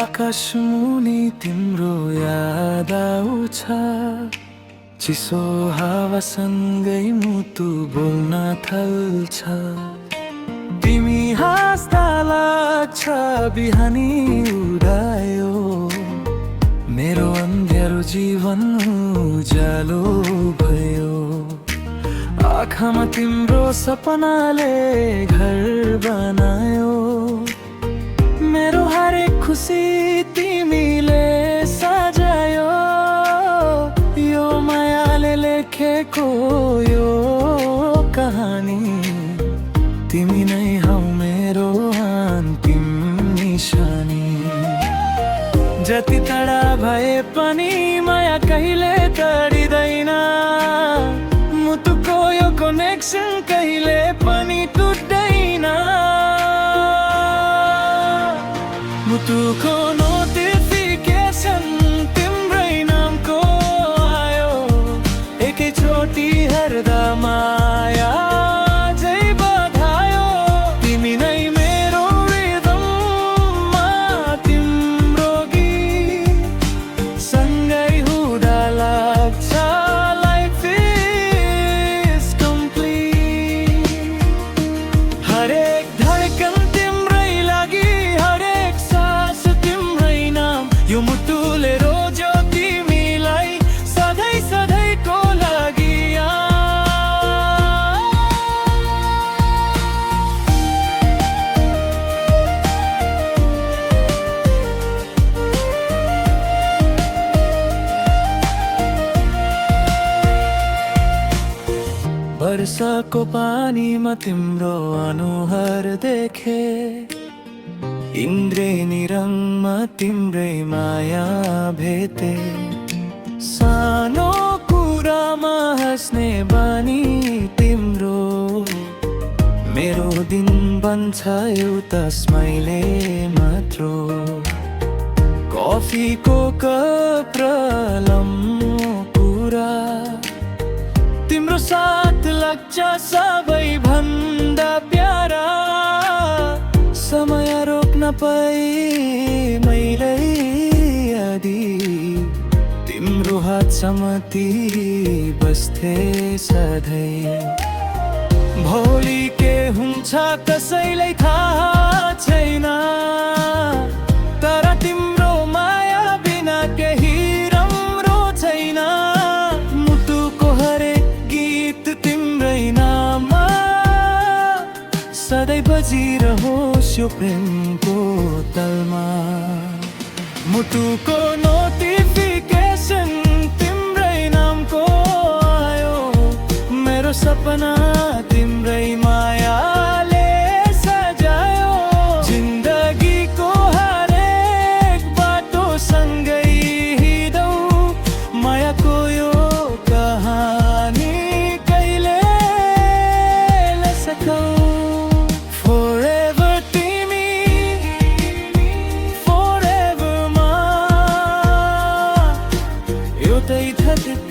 आकाश मुनि तिम्रो याद आउँछ, चिसो हावासँगै मुटु बोल्न थाल्छ। तिमी हाँस्दा लाग्छ बिहानी उदायो, मेरो अन्ध्यारो जीवन उज्यालो भयो। आँखामा तिम्रो सपनाले घर बनायो, मेरो हरेक खुसी तिमीले सजायो। यो मायाले लेखेको यो कहानी, तिमी नै हौ मेरो अन्तिम निशानी। जति टाढा भए पनि माया कहिले टरिँदैन, मुटुको यो कनेक्सन कहिले पनि टुट्दैन। मुटुको नोटिफिकेसन तिम्रै नामको आयो, एकैचोटि हेर्दा माया अझै बधायो। तिमी नै मेरो रिदममा तिम्रो गीत सँगै हुँदा लाग्छ लाइफ इज कम्प्लिट। हरेक धड्कन तिम्रै लागि, हरेक सास तिम्रै नाम, यो मुटुले रोज्यो तिमीलाई सधैँ सधैँको लागि। वर्षाको पानीमा तिम्रो अनुहार देखे, इन्द्रेणी रङमा तिम्रै माया भेटे। सानो कुरामा हाँस्ने बानी तिम्रो, मेरो दिन बन्छ एउटा स्माइले मात्र। कफीको कप र लम्बो कुरा, तिम्रो साथ लाग्छ सबैभन्दा प्यारा। समय रोक्न पाए मैले यदि, तिम्रो हात समाती बस्थे सधैँ। भोलि के हुन्छ कसैलाई थाहा छैन, तर तिम्रो माया बिना केही राम्रो छैन। मुटुको हरेक गीत तिम्रै नाममा सधैँ बजिरहोस् यो प्रेमको तलमा। मुटुको नोटिफिकेसन तिम्रै नामको आयो, मेरो सपना तिम्रै मायाले सजायो। जिन्दगीको हरेक बाटो सँगै हिँडौँ, मायाको यो कहानी कहिले नसकौँ। Forever तिमी, forever मा एउटै धरती